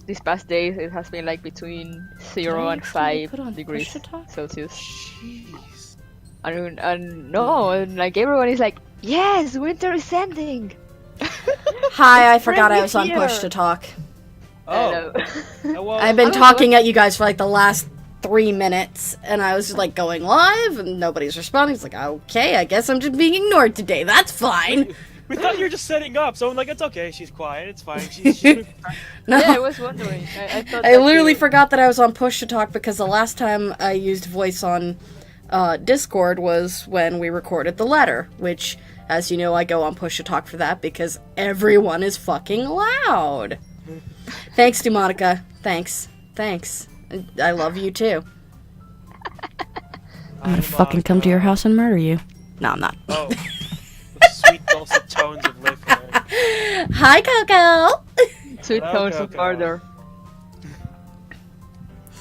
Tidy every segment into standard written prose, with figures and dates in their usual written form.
these past days it has been like between 0 and 5 degrees Celsius. Jeez. And no, and like everyone is like, yes, winter is ending. Hi, I forgot I Spring was is on here. push to talk. Oh. Well, I've been Oh, talking at you guys for like the last 3 minutes, and I was just like going live, and nobody's responding. It's like, okay, I guess I'm just being ignored today. That's fine. we thought you were just setting up, so I'm like, it's okay. She's quiet. It's fine. She's No, yeah, I was wondering. I thought I that literally you- forgot that I was on push to talk because the last time I used voice on Discord was when we recorded the letter, which, as you know, I go on push to talk for that because everyone is fucking loud. Thanks, Dumonica. Thanks. I love you too. I'm gonna fucking come to your house and murder you. No, I'm not. Oh. The sweet dulcet tones of Liv. Hi, Coco! Sweet Hello, tones of Coco. murder.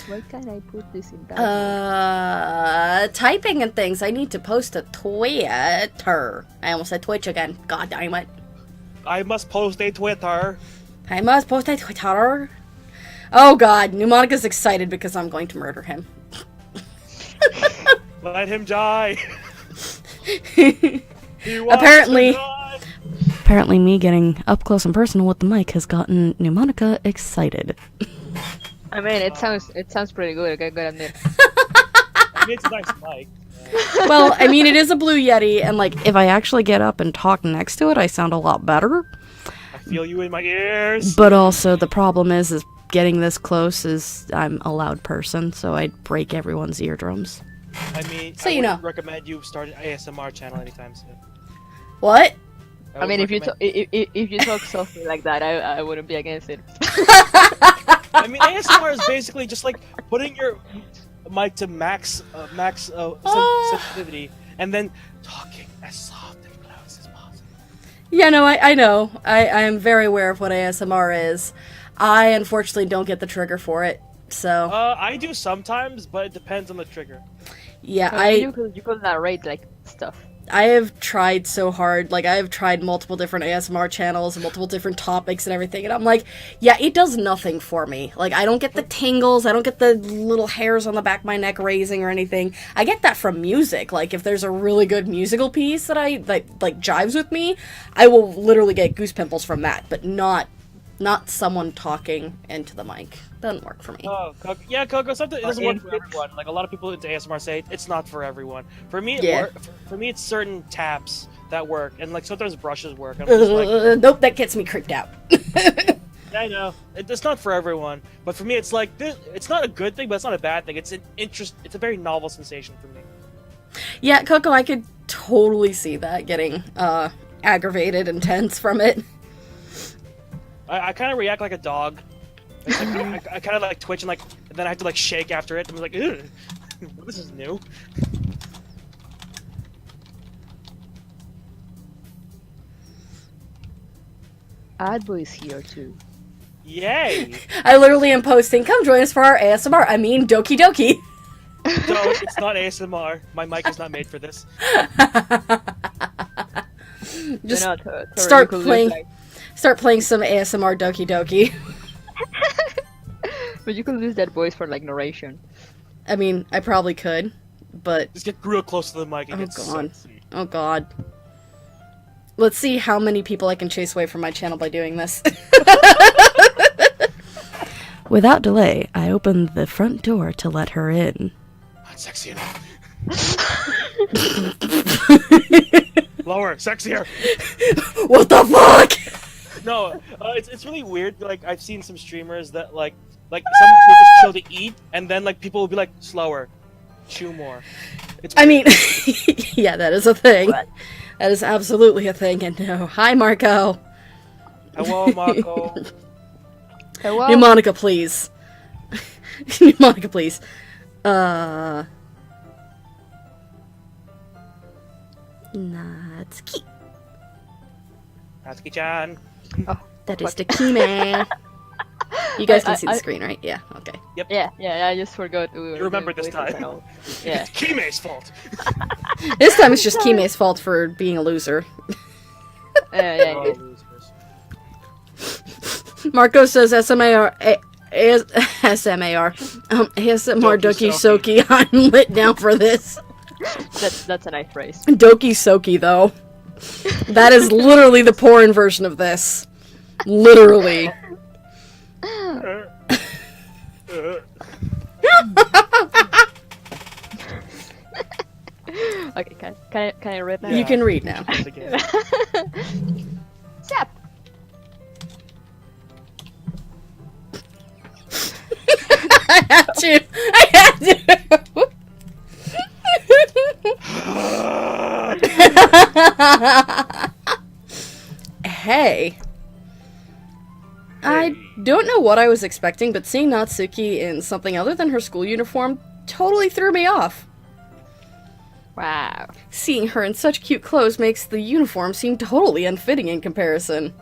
Why can't I put this in that? Typing and things. I need to post a Twitter. I almost said Twitch again. God damn it. I must post a Twitter. I must post a Twitter. Oh god, Mnemonica's excited because I'm going to murder him. Let him die. He wants Apparently- to die. Apparently me getting up close and personal with the mic has gotten Mnemonica excited. I mean, it sounds pretty good. I gotta admit. I mean, it's a nice mic. Well, I mean, it is a Blue Yeti, and like, if I actually get up and talk next to it, I sound a lot better. I feel you in my ears. But also, the problem is getting this close is I'm a loud person, so I'd break everyone's eardrums. I mean, So I you wouldn't know. recommend you start an ASMR channel anytime soon. What? I mean, if you talk softly like that, I wouldn't be against it. I mean, ASMR is basically just like putting your mic to max sensitivity and then talking as soft and close as possible. Yeah, no, I know. I am very aware of what ASMR is. I unfortunately don't get the trigger for it, so I do sometimes, but it depends on the trigger. yeah, You could narrate like stuff. I have tried so hard. Like, I have tried multiple different ASMR channels and multiple different topics and everything, and I'm like, yeah, it does nothing for me. Like, I don't get the tingles, I don't get the little hairs on the back of my neck raising or anything. I get that from music. Like, if there's a really good musical piece that like jives with me, I will literally get goose pimples from that, but not someone talking into the mic. Doesn't work for me. Oh, Coco, sometimes it doesn't work for everyone. Like, a lot of people into ASMR say it's not for everyone. For me, Yeah. for me, it's certain taps that work, and like sometimes brushes work. I'm just like, Nope, that gets me creeped out. I know it's not for everyone, but for me, it's like it's not a good thing, but it's not a bad thing. It's an interest. It's a very novel sensation for me. Yeah, Coco, I could totally see that getting aggravated and tense from it. I kind of react like a dog. It's like, I kind of like twitch and like, and then I have to like shake after it. I'm like, ugh, this is new. Adbo is here too. Yay! I literally am posting, come join us for our ASMR. I mean, Doki Doki. No, it's not ASMR. My mic is not made for this. Just You know, start you could playing. lose, like- Start playing some ASMR Doki Doki. but you could lose that voice for like narration. I mean, I probably could, but Just get real close to the mic and Oh, get God. sexy. oh god. Let's see how many people I can chase away from my channel by doing this. Without delay, I opened the front door to let her in. Not sexy enough. Lower, sexier. What the fuck? No, it's really weird. Like, I've seen some streamers that like some will just chill to eat, and then like people will be like, slower, chew more. It's I weird. mean, yeah, that is a thing. What? That is absolutely a thing, and no. Hi, Marco. Hello, Marco. Hello. Mnemonica, please. Mnemonica, please. Natsuki. Natsuki-chan. Oh, That is fuck. the Kime. You guys can I- see the I- screen, right? Yeah, okay. Yeah. I just forgot. We were You remember doing this voices time. and all. Yeah. It's Kime's fault. This time it's just Kime's fault for being a loser. Yeah. Oh, losers. Marco says SMAR. ASMR Doki Doki Soki. I'm lit down for this. That's a nice phrase. Doki Soki, though. That is literally the porn version of this. Literally. Okay, can I read now? You can read now. Zap. I had to. Hey. I don't know what I was expecting, but seeing Natsuki in something other than her school uniform totally threw me off. Wow. Seeing her in such cute clothes makes the uniform seem totally unfitting in comparison.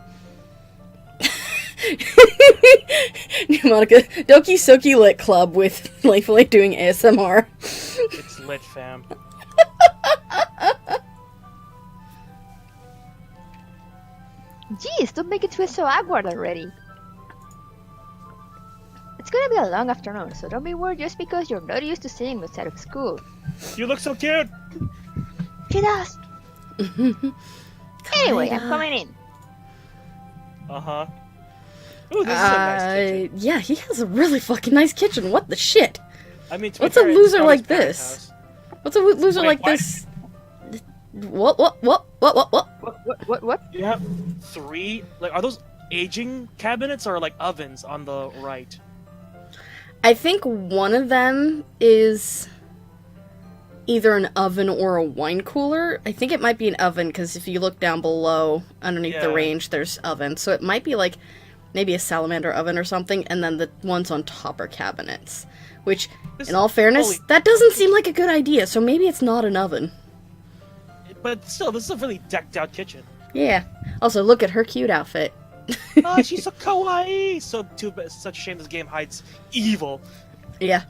Monica, Doki Soki Lit Club with Playfully doing ASMR. It's lit, fam. Jeez, don't make it feel so awkward already. It's gonna be a long afternoon, so don't be worried just because you're not used to seeing outside of school. You look so cute. She does. Anyway, I'm coming in. Uh-huh. Ooh, this is a nice kitchen. Yeah, he has a really fucking nice kitchen. What the shit? I mean, What's a loser like this? this? What's a loser Wait, like what? this? What? What? You have 3, like, are those aging cabinets or like ovens on the right? I think one of them is either an oven or a wine cooler. I think it might be an oven because if you look down below underneath the range, there's oven. So it might be like maybe a salamander oven or something, and then the ones on top are cabinets. Which, in all fairness, that doesn't seem like a good idea, so maybe it's not an oven. But still, this is a really decked out kitchen. Yeah. Also, look at her cute outfit. Oh, she's so kawaii! Such a shame this game hides evil. Yeah.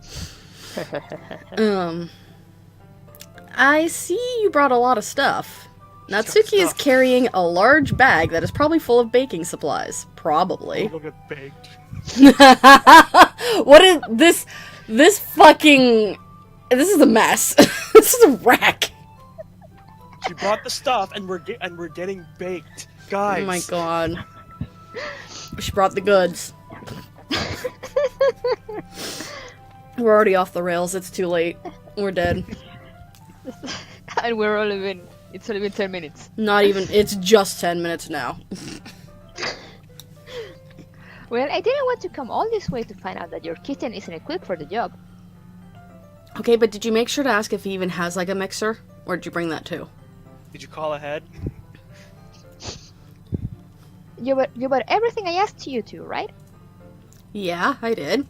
I see you brought a lot of stuff. Natsuki is carrying a large bag that is probably full of baking supplies. Probably. Oh, look at baked. What is this? This fucking... This is a mess. This is a wreck. She brought the stuff, and we're getting baked, guys. Oh my god. She brought the goods. We're already off the rails. It's too late. We're dead. And it's only been 10 minutes. Not even. It's just 10 minutes now. Well, I didn't want to come all this way to find out that your kitten isn't equipped for the job. Okay, but did you make sure to ask if he even has like a mixer? Or did you bring that too? Did you call ahead? You bought everything I asked you to, right? Yeah, I did.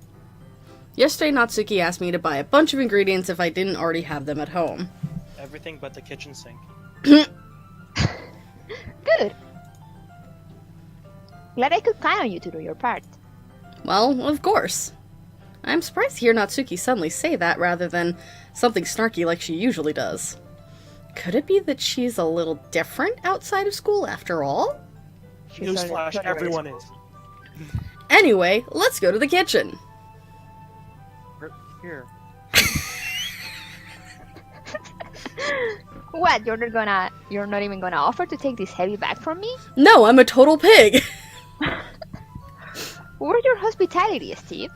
Yesterday, Natsuki asked me to buy a bunch of ingredients if I didn't already have them at home. Everything but the kitchen sink. Good. Glad I could count on you to do your part. Well, of course. I'm surprised to hear Natsuki suddenly say that rather than something snarky like she usually does. Could it be that she's a little different outside of school after all? Newsflash, everyone is. Anyway, let's go to the kitchen. Here. What? You're not even gonna offer to take this heavy bag from me? No, I'm a total pig. Where's your hospitality, Steve?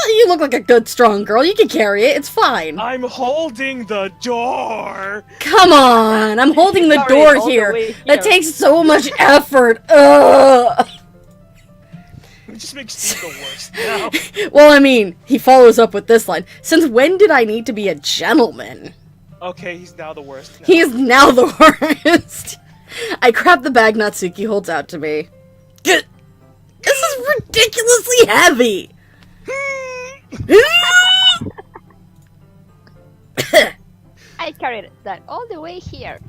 You look like a good, strong girl. You can carry it. It's fine. I'm holding the door. Come on. I'm holding the door here. That takes so much effort. Ugh. It just makes Steve the worst now. Well, I mean, he follows up with this line. Since when did I need to be a gentleman? Okay, he's now the worst. He is now the worst. I grab the bag Natsuki holds out to me. This is ridiculously heavy. I carried that all the way here.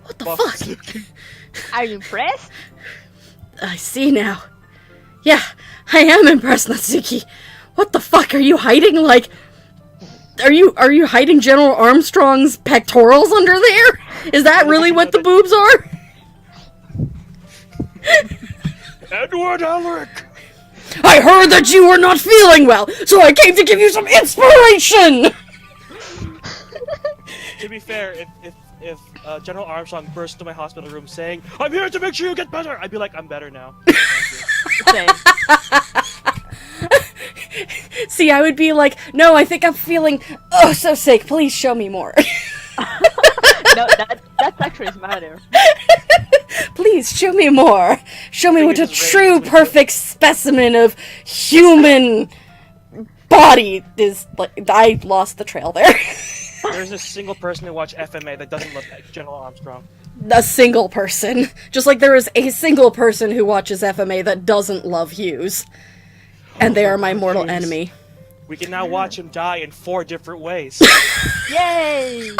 What the fuck? Are you impressed? I see now. Yeah, I am impressed, Natsuki. What the fuck are you hiding? Like, are you hiding General Armstrong's pectorals under there? Is that really what the boobs are? Edward Elric. I heard that you were not feeling well, so I came to give you some inspiration! To be fair, if General Armstrong burst into my hospital room saying, "I'm here to make sure you get better," I'd be like, "I'm better now." Thank you. Same. See, I would be like, no, I think I'm feeling so sick. Please show me more. No, that's actually smarter. Please show me more. Show me what a Fingers true, raised. perfect specimen of human body is. Like, I lost the trail there. There's a single person who watched FMA that doesn't love General Armstrong. A single person. Just like there is a single person who watches FMA that doesn't love Hughes. And they are my mortal Hughes. enemy. We can now watch him die in 4 different ways. Yay!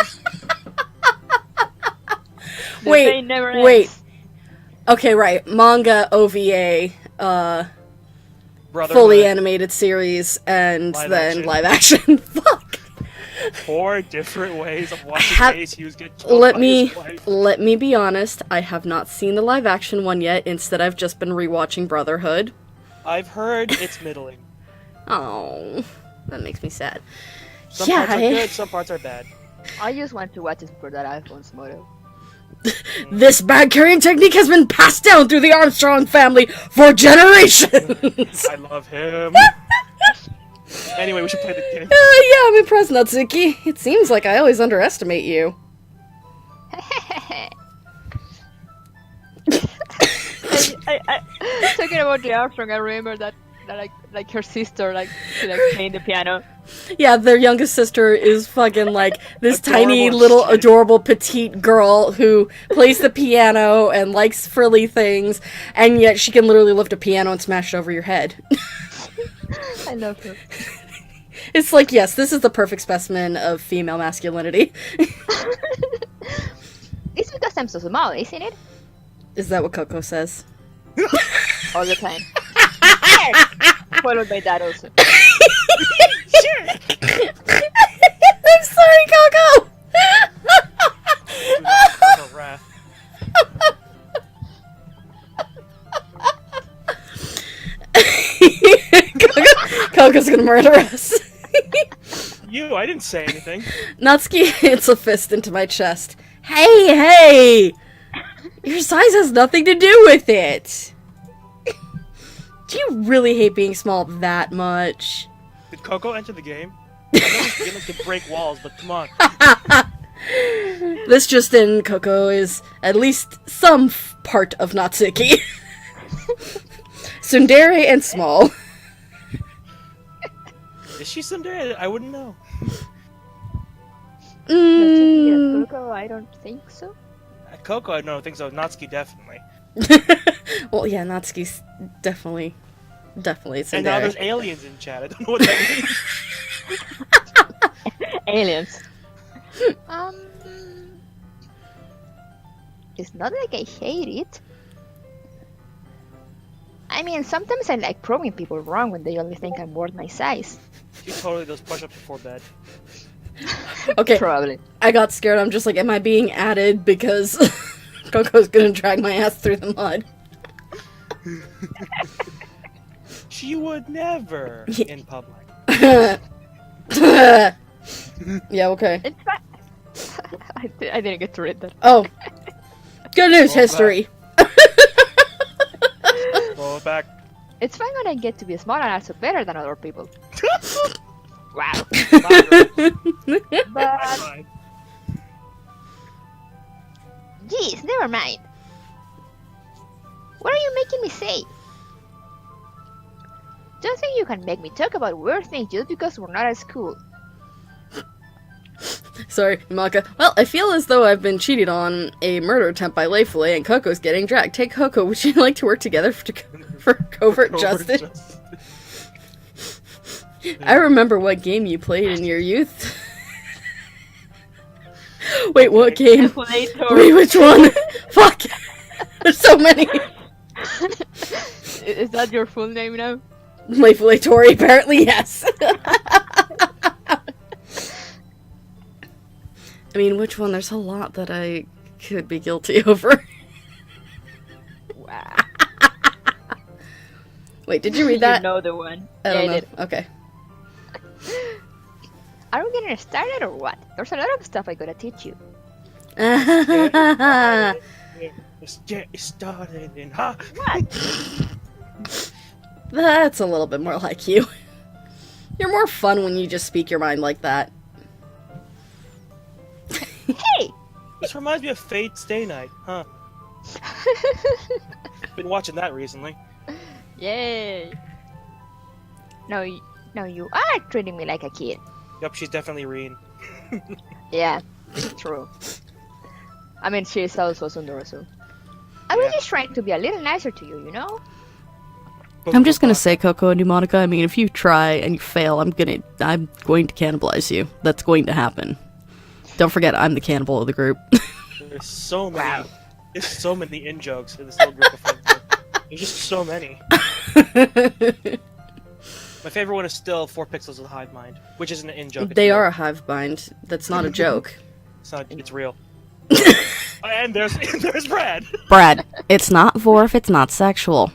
The Wait, pain never wait. ends. Okay, right. Manga, OVA, Brotherhood, fully animated series, and Live then action. live action. Fuck. 4 different ways of watching Have- Ace Hughes get killed Let by me his wife. let me be honest. I have not seen the live action one yet. Instead, I've just been rewatching Brotherhood. I've heard it's middling. Oh, that makes me sad. Some yeah, parts are good, some parts are bad. I just want to watch it for that iPhone's motto. this bag carrying technique has been passed down through the Armstrong family for generations. I love him. Anyway, we should play the game. Yeah, I'm impressed, Natsuki. It seems like I always underestimate you. Talking about the Armstrong, I remember that like her sister, she playing the piano. Yeah, their youngest sister is fucking like this tiny Adorable little shit. adorable petite girl who plays the piano and likes frilly things, and yet she can literally lift a piano and smash it over your head. I love her. It's like, yes, this is the perfect specimen of female masculinity. It's because I'm so small, isn't it? Is that what Coco says? All the time. Followed by that also. I'm sorry, Coco! Her wrath. Coco's gonna murder us. I didn't say anything. Natsuki hits a fist into my chest. Hey! Your size has nothing to do with it! Do you really hate being small that much? Did Coco enter the game? I know this gimmick can break walls, but come on. This just in, Coco is at least some part of Natsuki. Tsundere and small. Is she Cinderella? I wouldn't know. Coco, I don't think so. Coco, I don't think so. Natsuki, definitely. Well, yeah, Natsuki's definitely tsundere. And now there's aliens in chat. I don't know what that means. Aliens. It's not like I hate it. I mean, sometimes I like proving people wrong when they only think I'm worth my size. She totally does push-ups before bed. Okay, Probably. I got scared. I'm just like, am I being added because Coco's gonna drag my ass through the mud? She would never in public. Yeah, okay. It's fine. I didn't get to read that. Oh. Good news, Roll history. Roll it back. It's fine when I get to be small and also better than other people. Wow. That's But, fine. geez, never mind. What are you making me say? Don't think you can make me talk about weird things just because we're not at school. Sorry, Maka. Well, I feel as though I've been cheated on a murder attempt by Layfully and Coco's getting dragged. Take Coco, would you like to work together for covert justice? I remember what game you played in your youth. Wait, what game? Wait, which one? Fuck! There's so many! Is that your full name now? Layfully Tori, apparently, yes. I mean, which one? There's a lot that I could be guilty over. Wow. Wait, did you read that? You know the one. I don't Yeah, know. I did. Okay. Are we getting started or what? There's a lot of stuff I gotta teach you. Let's get started in ha. What? That's a little bit more like you. You're more fun when you just speak your mind like that. Hey! This reminds me of Fate Stay Night, huh? Been watching that recently. Yay! No, you are treating me like a kid. Yep, she's definitely Reen. Yeah, true. I mean, she is also Sundarasu. I was just trying to be a little nicer to you, you know? I'm just gonna say, Coco and Monica, I mean, if you try and you fail, I'm going to cannibalize you. That's going to happen. Don't forget, I'm the cannibal of the group. There's so many. There's so many in jokes in this little group of friends. There's just so many. My favorite one is still 4 Pixels of the Hive Mind, which isn't an in joke. They are a hive mind. That's not a joke. It's not. It's real. And there's Brad. Brad, it's not Vorf, it's not sexual.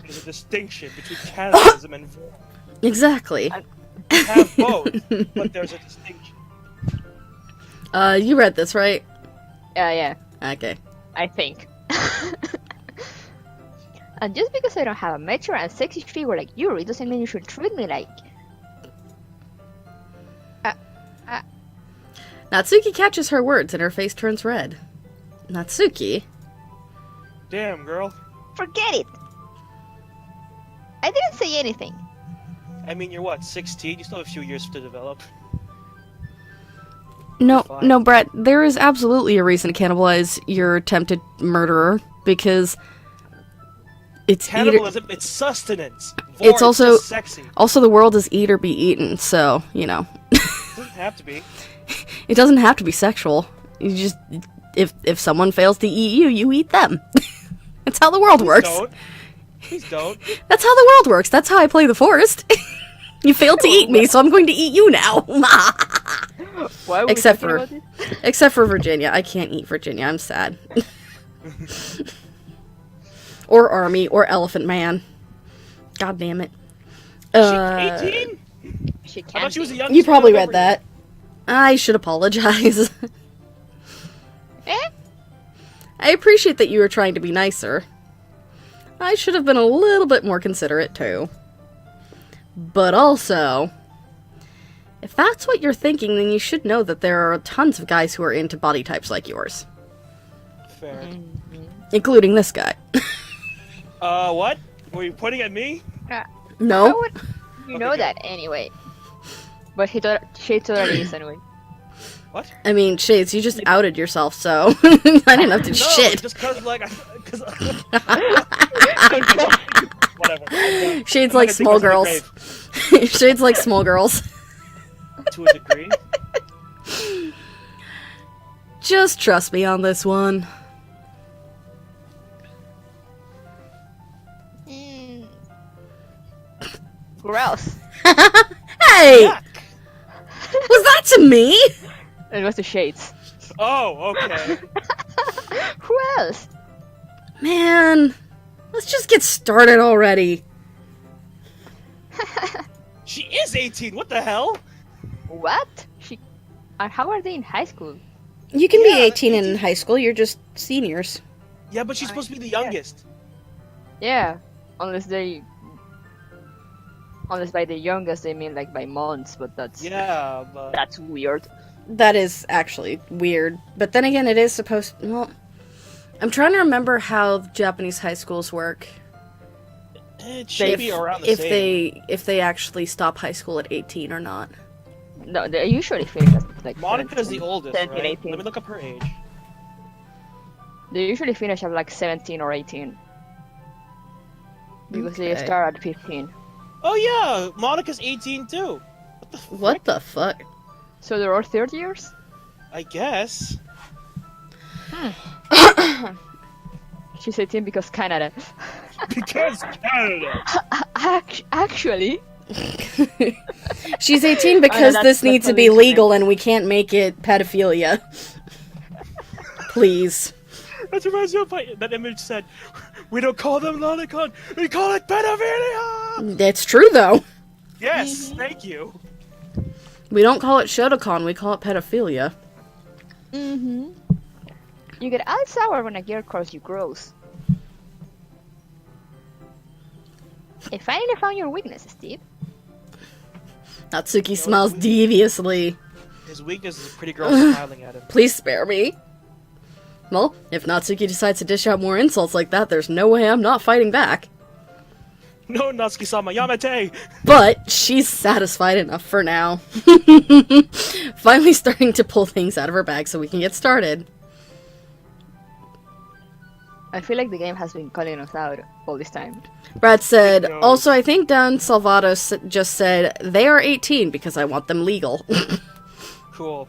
There's a distinction between cannibalism and vor. Exactly. You have both, but there's a distinction. You read this, right? Yeah, Okay. I think. And just because I don't have a mature and sexy figure like Yuri doesn't mean you should treat me like... Natsuki catches her words and her face turns red. Natsuki? Damn, girl. Forget it! I didn't say anything. I mean, you're what, 16? You still have a few years to develop. No, Fine. no, Brett, there is absolutely a reason to cannibalize your attempted murderer, because it's Cannibalism, it's sustenance. Vor, It's also- just sexy. Also, the world is eat or be eaten, so, you know. It doesn't have to be. It doesn't have to be sexual. You just... If someone fails to eat you, you eat them. That's how the world works. Please don't. That's how the world works. That's how I play the forest. You failed to eat me, so I'm going to eat you now. Why are we Except talking for- about this? Except for Virginia. I can't eat Virginia. I'm sad. Or Army, or Elephant Man. God damn it. She's 18? She I can't thought she was be. the youngest. You probably girl read ever. that. I should apologize. Eh? I appreciate that you were trying to be nicer. I should have been a little bit more considerate, too. But also, if that's what you're thinking, then you should know that there are tons of guys who are into body types like yours. Fair. Including this guy. What? Were you pointing at me? How No? would you know Okay, that anyway? But she totally is anyway. What? I mean, Shades, you just outed yourself, so I didn't have to No, shit. just cause whatever. I'm Shades not like gonna dig small myself a girls. Shades like small girls. grave to a degree. Just trust me on this one. Gross. Hey! Yuck. Was that to me? It was the shades. Oh, okay. Who else? Man, let's just get started already. She is 18. What the hell? What? How are they in high school? You can Yeah, be 18 in 18. high school, you're just seniors. Yeah, but she's supposed to be the youngest. Yeah, unless by the youngest they mean like by months, but Yeah, but that's weird. That is actually weird. But then again, it is supposed... Well, I'm trying to remember how Japanese high schools work. it should be around the if same. if they actually stop high school at 18 or not. No, they usually finish at like Monica's the 17, oldest, 17, right? 18. Let me look up her age. They usually finish at like 17 or 18. Because they Okay. start at 15. Oh yeah, Monica's 18 too. What the? What the fuck? So they're all third years? I guess. She's 18 because Canada. Because Canada. Actually, She's 18 because that's- this needs that's to be what we legal and we can't make it pedophilia. Please. That reminds me of that image said, "We don't call them lolicon, we call it pedophilia." It's true though. Yes, thank you. We don't call it Shadowcon, we call it pedophilia. Mm-hmm. You get all sour when a girl calls you gross. I finally found your weakness, Steve. Natsuki smiles deviously. His weakness is a pretty girl smiling at him. Please spare me. Well, if Natsuki decides to dish out more insults like that, there's no way I'm not fighting back. No, Natsuki-sama, Yamete! But she's satisfied enough for now. Finally starting to pull things out of her bag so we can get started. I feel like the game has been calling us out all this time. Brad said, also I think Don Salvato just said, they are 18 because I want them legal. Cool.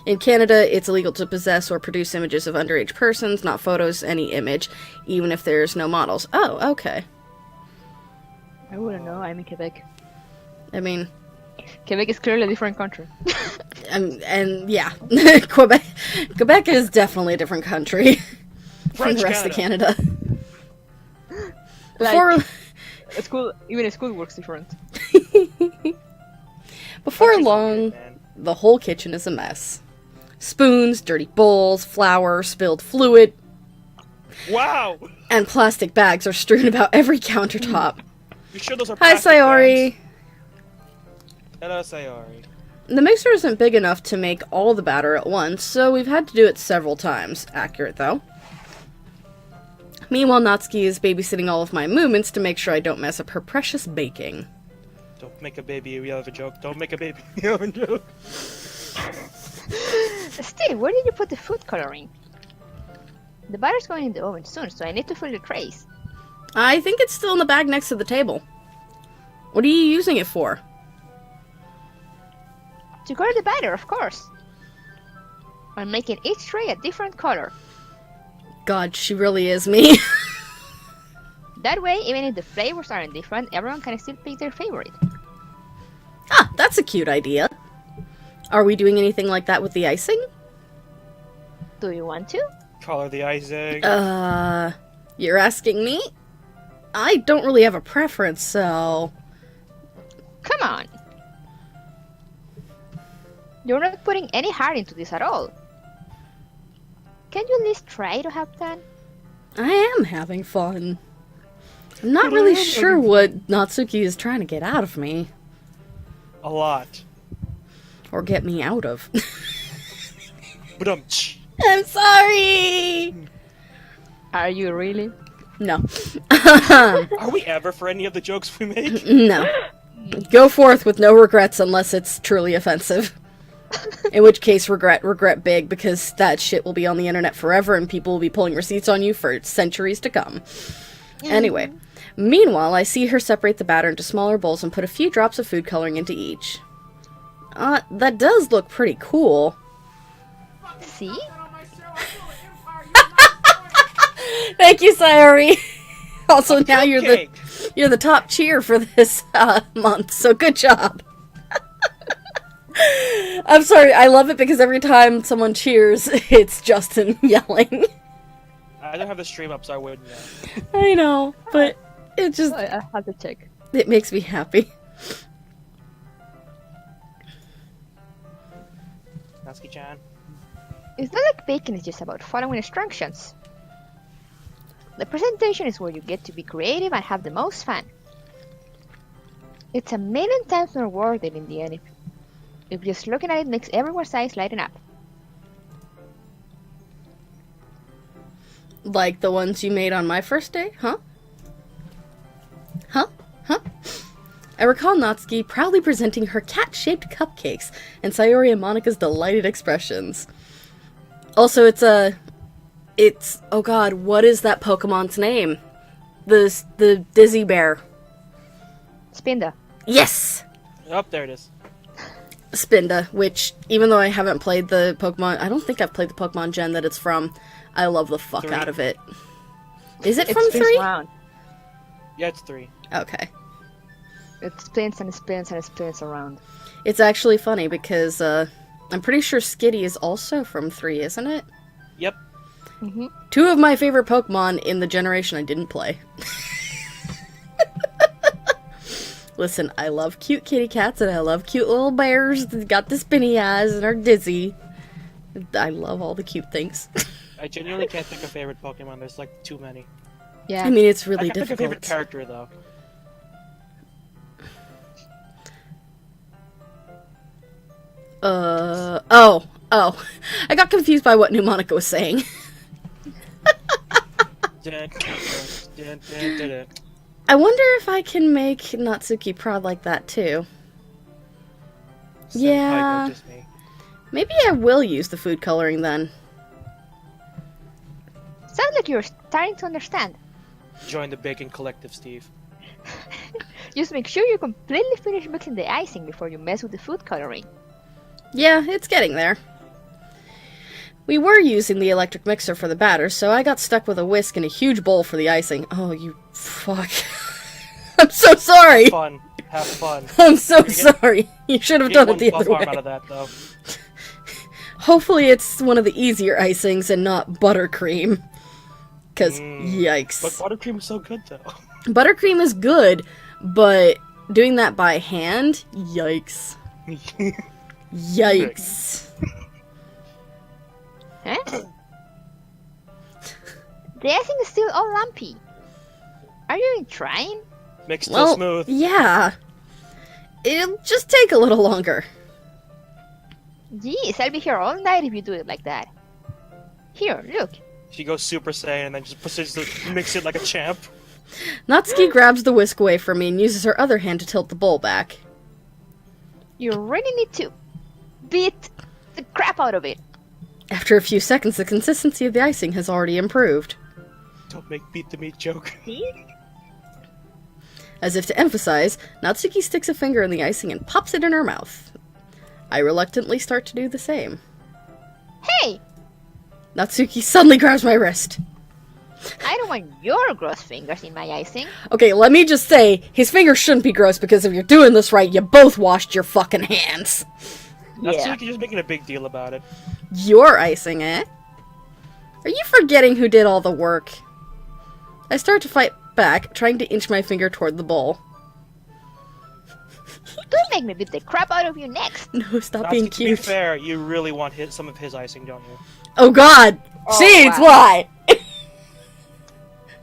In Canada, it's illegal to possess or produce images of underage persons, not photos, any image, even if there's no models. Oh, okay. I wouldn't know, I'm in Quebec. I mean... Quebec is clearly a different country. and yeah, Quebec is definitely a different country from the rest of Canada. Before... Even a school works different. Before long, the whole kitchen is a mess. Spoons, dirty bowls, flour, spilled fluid. Wow! And plastic bags are strewn about every countertop. You sure those are Hi, plastic Sayori. bags? Hello, Sayori. The mixer isn't big enough to make all the batter at once, so we've had to do it several times. Accurate, though. Meanwhile, Natsuki is babysitting all of my movements to make sure I don't mess up her precious baking. Don't make a baby yell of a joke. Don't make a baby yell of a joke. Steve, where did you put the food coloring? The butter's going in the oven soon, so I need to fill the trays. I think it's still in the bag next to the table. What are you using it for? To color the batter, of course. I'm making each tray a different color. God, she really is me. That way, even if the flavors aren't different, everyone can still pick their favorite. Ah, that's a cute idea. Are we doing anything like that with the icing? Do you want to? Color the icing. You're asking me? I don't really have a preference, so... Come on! You're not putting any heart into this at all. Can you at least try to have fun? I am having fun. I'm not really sure what Natsuki is trying to get out of me. A lot. Or get me out of. I'm sorry! Are you really? No. Are we ever for any of the jokes we make? No. Go forth with no regrets unless it's truly offensive. In which case, regret big, because that shit will be on the internet forever and people will be pulling receipts on you for centuries to come. Anyway, meanwhile, I see her separate the batter into smaller bowls and put a few drops of food coloring into each. That does look pretty cool. See? Thank you, Sayori. Also, now you're the top cheer for this month, so good job. I'm sorry, I love it because every time someone cheers, it's Justin yelling. I don't have the stream up, so I wouldn't know. I know, but it just... I have to check. It makes me happy. Natsuki-chan. It's not like baking is just about following instructions. The presentation is where you get to be creative and have the most fun. It's a million times more worth it in the end if just looking at it makes everyone's eyes lighten up. Like the ones you made on my first day, huh? Huh? I recall Natsuki proudly presenting her cat-shaped cupcakes and Sayori and Monika's delighted expressions. Also, it's oh god, what is that Pokemon's name? The Dizzy Bear. Spinda. Yes! Oh, there it is. Spinda, which, even though I haven't played the Pokemon, I don't think I've played the Pokemon gen that it's from, I love the fuck 3. out of it. Is it It from spins 3? around. Yeah, it's 3. Okay. It spins and spins and spins around. It's actually funny because, I'm pretty sure Skitty is also from 3, isn't it? Yep. Mm-hmm. 2 of my favorite Pokemon in the generation I didn't play. Listen, I love cute kitty cats and I love cute little bears that got the spinny eyes and are dizzy. I love all the cute things. I genuinely can't think of favorite Pokemon. There's like too many. Yeah. I mean, it's I really can pick a favorite difficult. character though. Oh. I got confused by what Monica was saying. Dun, dun, dun, dun, dun. I wonder if I can make Natsuki prod like that too. Senpai, Yeah. not just me. Maybe I will use the food coloring then. Sounds like you're starting to understand. Join the baking collective, Steve. Just make sure you completely finish mixing the icing before you mess with the food coloring. Yeah, it's getting there. We were using the electric mixer for the batter, so I got stuck with a whisk and a huge bowl for the icing. Oh, you fuck. I'm so sorry! Fun. Have fun. I'm so sorry. You should have Get done it one the buff other arm way. out of that, though. Hopefully it's one of the easier icings and not buttercream. Because, yikes. But buttercream is so good, though. Buttercream is good, but doing that by hand? Yikes. Yikes. Huh? The icing is still all lumpy. Are you even trying? Mixed Well, till smooth. yeah. It'll just take a little longer. Jeez, I'll be here all night if you do it like that. Here, look. She goes Super Saiyan and then just proceeds to mix it like a champ. Natsuki grabs the whisk away from me and uses her other hand to tilt the bowl back. You really need to beat the crap out of it. After a few seconds, the consistency of the icing has already improved. Don't make beat the meat joke. See? As if to emphasize, Natsuki sticks a finger in the icing and pops it in her mouth. I reluctantly start to do the same. Hey! Natsuki suddenly grabs my wrist. I don't want your gross fingers in my icing. Okay, let me just say, his fingers shouldn't be gross because if you're doing this right, you both washed your fucking hands. Natsuki just making a big deal about it. Your icing, eh? Are you forgetting who did all the work? I start to fight back, trying to inch my finger toward the bowl. Don't make me beat the crap out of you next. No, stop being Natsuki, to be cute. fair, you really want some of his icing, don't you? Oh god! Oh, Shades, wow. why?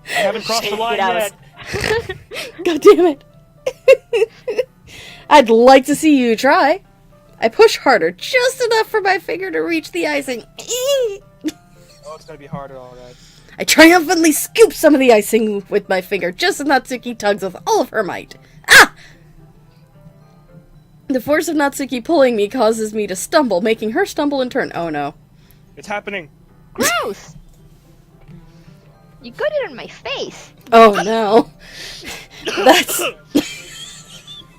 I haven't crossed the Shake line it out. yet. God damn it. I'd like to see you try. I push harder, just enough for my finger to reach the icing. Oh, it's gonna be harder, alright. I triumphantly scoop some of the icing with my finger, just as Natsuki tugs with all of her might. Ah! The force of Natsuki pulling me causes me to stumble, making her stumble in turn. Oh no. It's happening. Gross! You got it on my face. Oh no.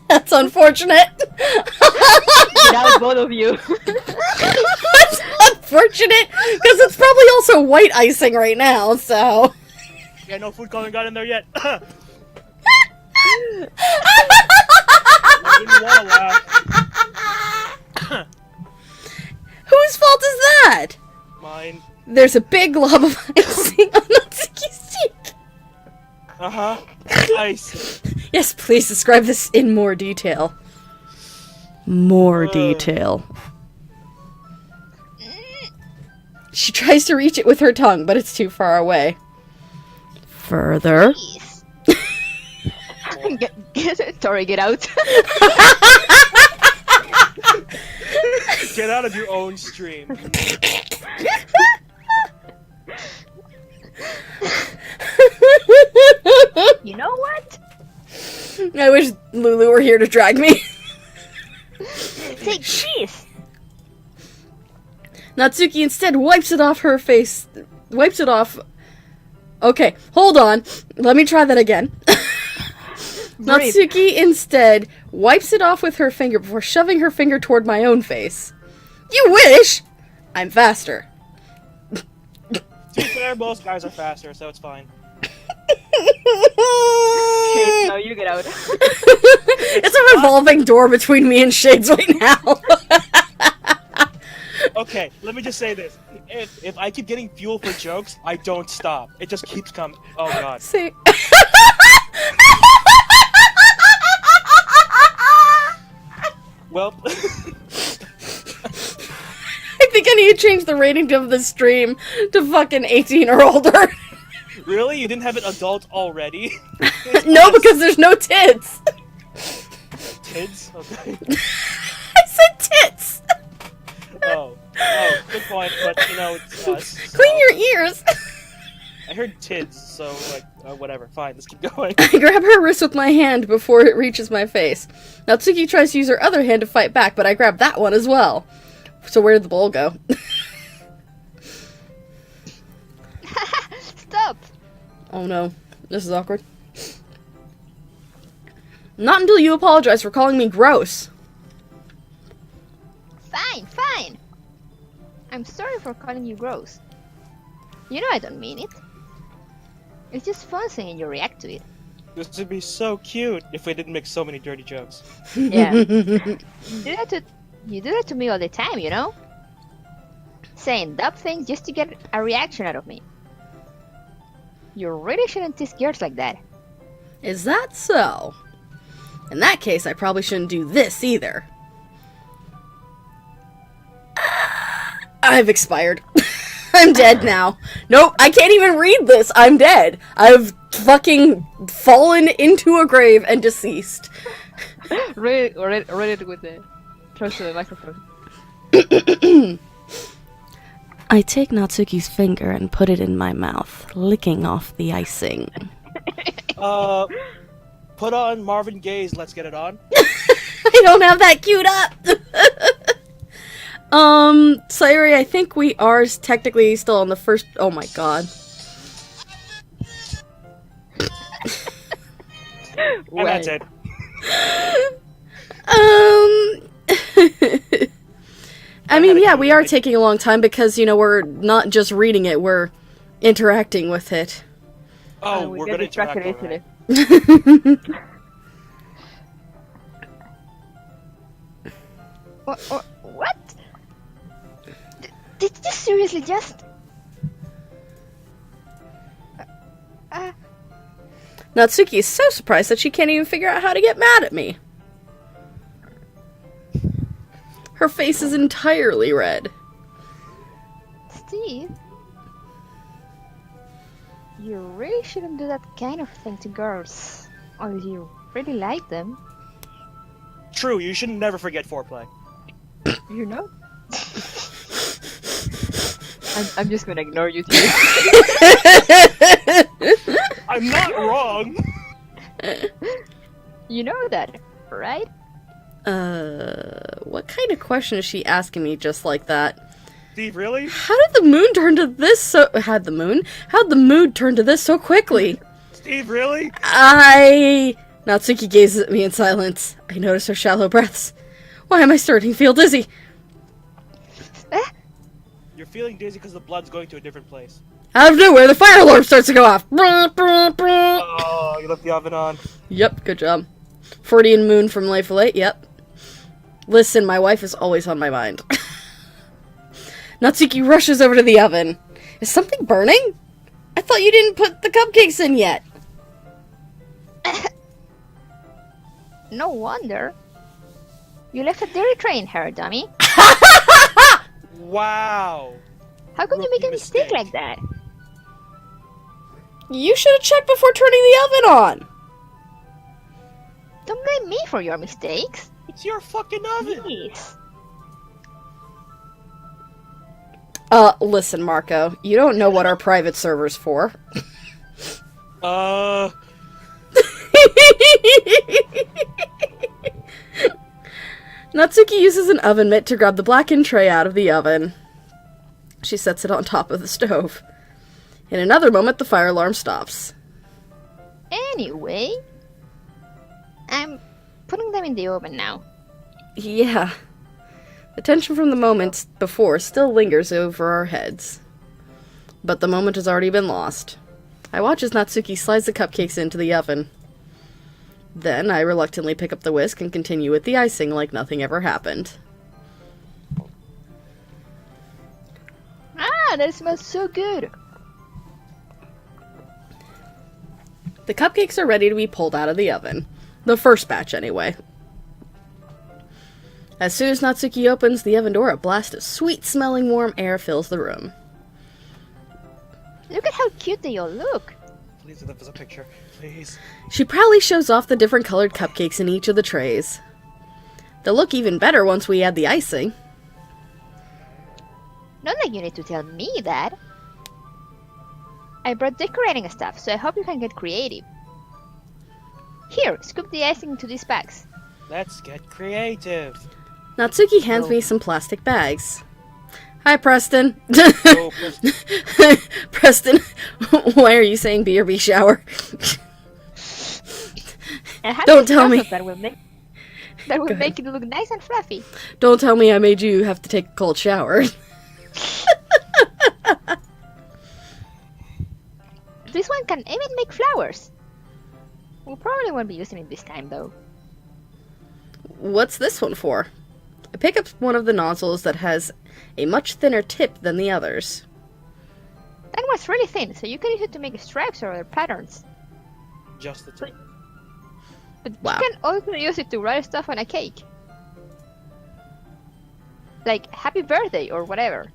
That's unfortunate. Get out, both of you. That's unfortunate, because it's probably also white icing right now, so. Yeah, no food coloring got in there yet. I didn't want to laugh. Whose fault is that? Mine. There's a big glob of icing on Natsuki's cheek. Uh-huh. Ice. Yes, please describe this in more detail. More Ugh. detail. She tries to reach it with her tongue, but it's too far away. Further. Jeez. Sorry, get out. Get out of your own stream. You know what? I wish Lulu were here to drag me. Take this. Natsuki instead wipes it off her face. Wipes it off. Okay, hold on. Let me try that again. Natsuki instead wipes it off with her finger before shoving her finger toward my own face. You wish! I'm faster. To be fair, most guys are faster, so it's fine. Shades, now you get out. It's a revolving door between me and Shades right now. Okay, let me just say this. If I keep getting fuel for jokes, I don't stop. It just keeps coming. Oh god. See. Well, I think I need to change the rating of the stream to fucking 18 or older. really? You didn't have an adult already? No, because there's no tits. Kids? Okay. I said tits. Oh, good point, but you know, it's us. So Clean your ears. I heard tids, so like, whatever. Fine, let's keep going. I grab her wrist with my hand before it reaches my face. Natsuki tries to use her other hand to fight back, but I grab that one as well. So where did the bowl go? Stop! Oh no, this is awkward. Not until you apologize for calling me gross. Fine, fine. I'm sorry for calling you gross. You know I don't mean it. It's just fun seeing you react to it. This would be so cute if we didn't make so many dirty jokes. Yeah. You do that to me all the time, you know? Saying dumb things just to get a reaction out of me. You really shouldn't tease girls like that. Is that so? In that case, I probably shouldn't do this either. I've expired. I'm dead now. Nope, I can't even read this. I'm dead. I've fucking fallen into a grave and deceased. Read it with the close to the microphone. I take Natsuki's finger and put it in my mouth, licking off the icing. Put on Marvin Gaye's Let's Get It On. I don't have that queued up! Sayuri, I think we are technically still on the first... Oh my god. And that's it. I mean, yeah, we are taking a long time because, you know, we're not just reading it, we're interacting with it. Oh, we we're get gonna distracted interact easily. What? Did you seriously just... Natsuki is so surprised that she can't even figure out how to get mad at me. Her face is entirely red. Steve? You really shouldn't do that kind of thing to girls. Unless you really like them. True, you should never forget foreplay. You know? I'm just gonna ignore you too. I'm not wrong! You know that, right? What kind of question is she asking me just like that? Steve, really? How did the moon turn to this so- How'd the mood turn to this so quickly? Steve, really? Natsuki gazes at me in silence. I notice her shallow breaths. Why am I starting to feel dizzy? You're feeling dizzy because the blood's going to a different place. Out of nowhere, the fire alarm starts to go off. Oh, you left the oven on. Yep, good job. Freudian moon from Life of Late, yep. Listen, my wife is always on my mind. Natsuki rushes over to the oven. Is something burning? I thought you didn't put the cupcakes in yet. No wonder. You left a dairy tray in here, dummy. Wow. How could you make a Rookie mistake mistake. like that? You should have checked before turning the oven on. Don't blame me for your mistakes. It's your fucking oven. Please. Listen, Marco. You don't know what our private server's for. Natsuki uses an oven mitt to grab the blackened tray out of the oven. She sets it on top of the stove. In another moment, the fire alarm stops. Anyway, I'm putting them in the oven now. Yeah. The tension from the moment before still lingers over our heads. But the moment has already been lost. I watch as Natsuki slides the cupcakes into the oven. Then I reluctantly pick up the whisk and continue with the icing like nothing ever happened. man, that smells so good. The cupcakes are ready to be pulled out of the oven. The first batch, anyway. As soon as Natsuki opens the oven door, a blast of sweet-smelling warm air fills the room. Look at how cute they all look. Please give us a picture, please. She proudly shows off the different colored cupcakes in each of the trays. They'll look even better once we add the icing. Not like you need to tell me that. I brought decorating stuff, so I hope you can get creative. Here, scoop the icing into these bags. Let's get creative. Natsuki hands me some plastic bags. Hi, Preston. Oh, Preston, why are you saying BRB shower? And have Don't this tell me. chocolate that will make it look nice and fluffy. Don't tell me I made you have to take a cold shower. This one can even make flowers. We probably won't be using it this time, though. What's this one for? I pick up one of the nozzles that has a much thinner tip than the others. That one's really thin, so you can use it to make stripes or other patterns. just the tip. But Wow. you can also use it to write stuff on a cake. Like, happy birthday or whatever.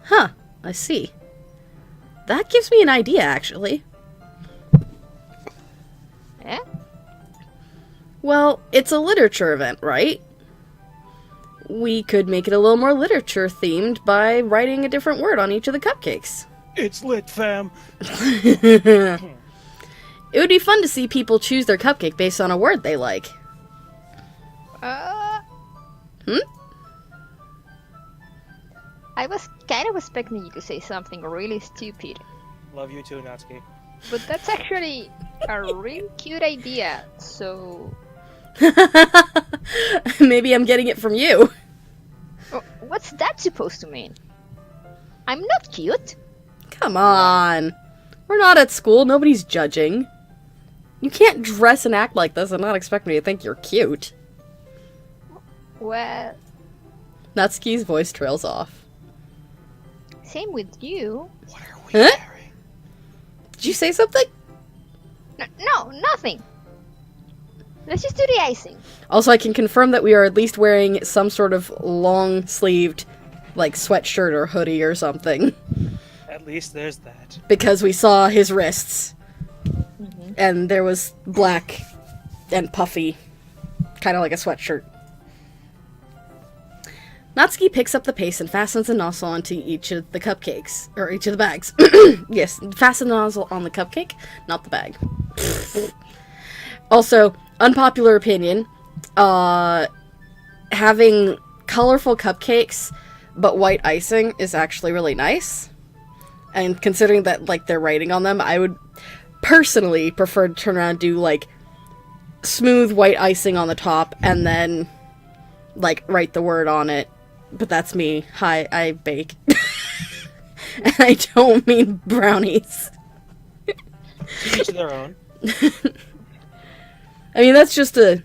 Huh, I see. That gives me an idea, actually. Eh? Well, it's a literature event, right? We could make it a little more literature themed by writing a different word on each of the cupcakes. It's lit, fam. It would be fun to see people choose their cupcake based on a word they like. I was kind of expecting you to say something really stupid. Love you too, Natsuki. But that's actually a really cute idea, so... Maybe I'm getting it from you. What's that supposed to mean? I'm not cute. Come on. We're not at school. Nobody's judging. You can't dress and act like this and not expect me to think you're cute. Well, Natsuki's voice trails off. same with you. What are we Huh? wearing? Did you say something? No, nothing. Let's just do the icing. Also, I can confirm that we are at least wearing some sort of long-sleeved, like, sweatshirt or hoodie or something. At least there's that. Because we saw his wrists. And there was black and puffy. Kind of like a sweatshirt. Natsuki picks up the paste and fastens the nozzle onto each of the cupcakes. Or each of the bags. Yes, fasten the nozzle on the cupcake, not the bag. Also, unpopular opinion, having colorful cupcakes but white icing is actually really nice. And considering that, like, they're writing on them, I would personally prefer to turn around and do, like, smooth white icing on the top and then, like, write the word on it. But that's me. Hi, I bake. And I don't mean brownies. To each their own. I mean, that's just a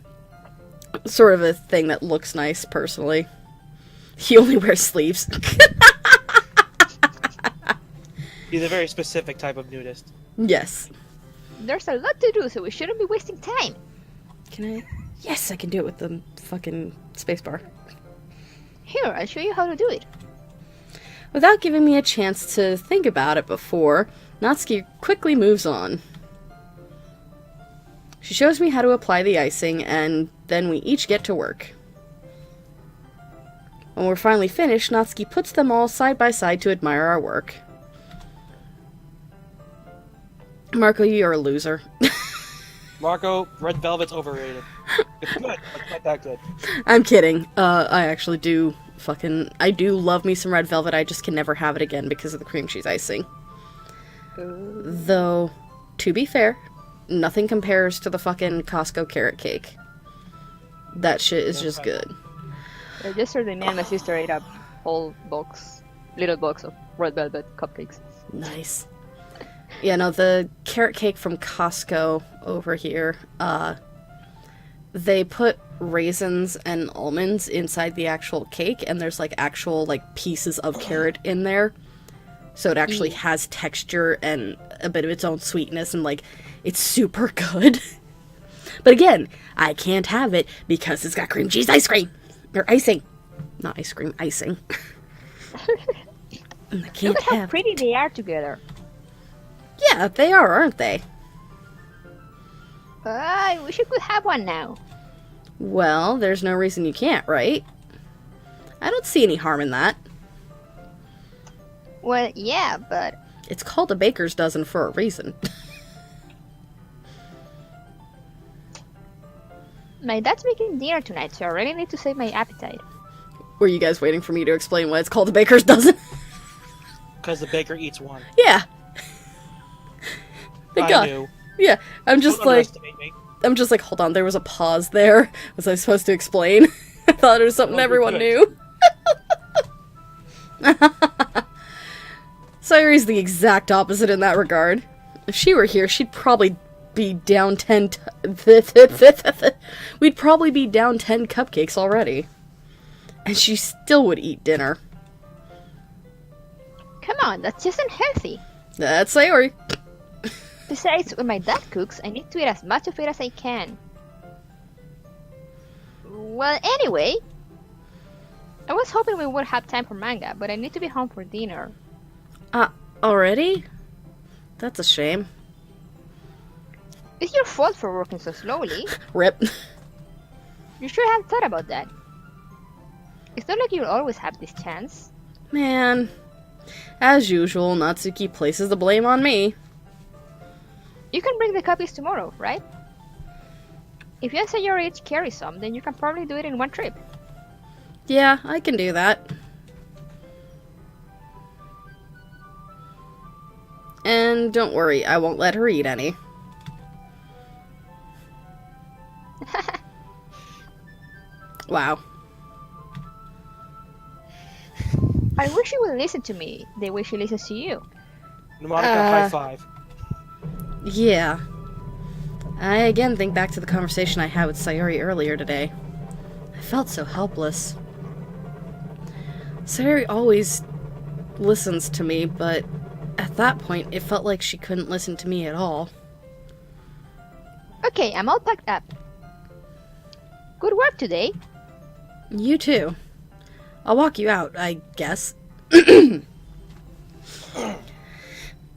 sort of a thing that looks nice, personally. He only wears sleeves. He's a very specific type of nudist. Yes. There's a lot to do, so we shouldn't be wasting time. Can I? Yes, I can do it with the fucking spacebar. Here, I'll show you how to do it. Without giving me a chance to think about it before, Natsuki quickly moves on. She shows me how to apply the icing, and then we each get to work. When we're finally finished, Natsuki puts them all side by side to admire our work. Marco, you're a loser. Marco, Red Velvet's overrated. It's good, but not that good. I'm kidding. I actually do I do love me some Red Velvet, I just can never have it again because of the cream cheese icing. Though, to be fair, nothing compares to the fucking Costco carrot cake. That shit is just good. Yesterday, me and my sister ate a whole little box of red velvet cupcakes. Nice. Yeah, no, the carrot cake from Costco over here, they put raisins and almonds inside the actual cake, and there's, like, actual, like, pieces of carrot in there. So it actually has texture and a bit of its own sweetness, and like, it's super good. But again, I can't have it because it's got cream cheese ice cream. Or icing. Not ice cream, icing. And I can't Look at how have pretty they are together. Yeah, they are, aren't they? I wish you could have one now. Well, there's no reason you can't, right? I don't see any harm in that. Well, yeah, but It's called a baker's dozen for a reason. my dad's making dinner tonight, so I really need to save my appetite. Were you guys waiting for me to explain why it's called a baker's dozen? Because the baker eats one. Yeah. Thank I God. knew. Yeah, I'm just Don't like, underestimate me. hold on, there was a pause there. Was I supposed to explain? I thought it was something Oh, everyone good. knew. Sayuri's the exact opposite in that regard. If she were here, she'd probably be down 10 we'd probably be down 10 cupcakes already. And she still would eat dinner. Come on, that's just unhealthy. That's Sayuri. Besides, when my dad cooks, I need to eat as much of it as I can. Well, anyway, I was hoping we would have time for manga, but I need to be home for dinner. Already? That's a shame. It's your fault for working so slowly. Rip. You should have thought about that. It's not like you'll always have this chance. Man. As usual, Natsuki places the blame on me. You can bring the copies tomorrow, right? If you and Sayori each carry some, then you can probably do it in one trip. Yeah, I can do that. And don't worry, I won't let her eat any. Wow. I wish you would listen to me the way she listens to you. Monica, high five. Yeah. I again think back to the conversation I had with Sayori earlier today. I felt so helpless. Sayori always listens to me, but at that point, it felt like she couldn't listen to me at all. Okay, I'm all packed up. Good work today. You too. I'll walk you out, I guess.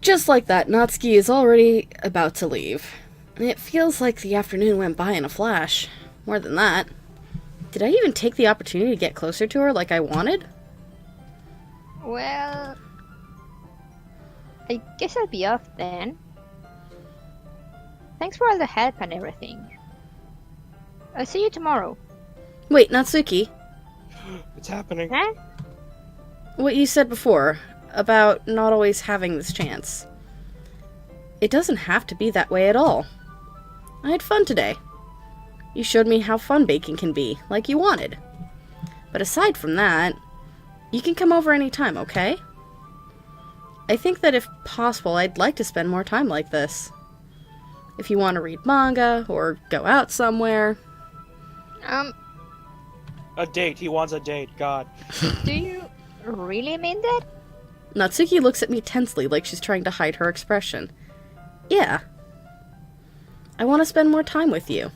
Just like that, Natsuki is already about to leave. It feels like the afternoon went by in a flash. More than that. Did I even take the opportunity to get closer to her like I wanted? Well, I guess I'll be off then. Thanks for all the help and everything. I'll see you tomorrow. Wait, Natsuki. It's happening. Huh? What you said before, about not always having this chance. It doesn't have to be that way at all. I had fun today. You showed me how fun baking can be, like you wanted. But aside from that, you can come over anytime, okay? I think that if possible, I'd like to spend more time like this. If you want to read manga, or go out somewhere. A date. He wants a date. God. Do you really mean that? Natsuki looks at me tensely like she's trying to hide her expression. Yeah. I want to spend more time with you.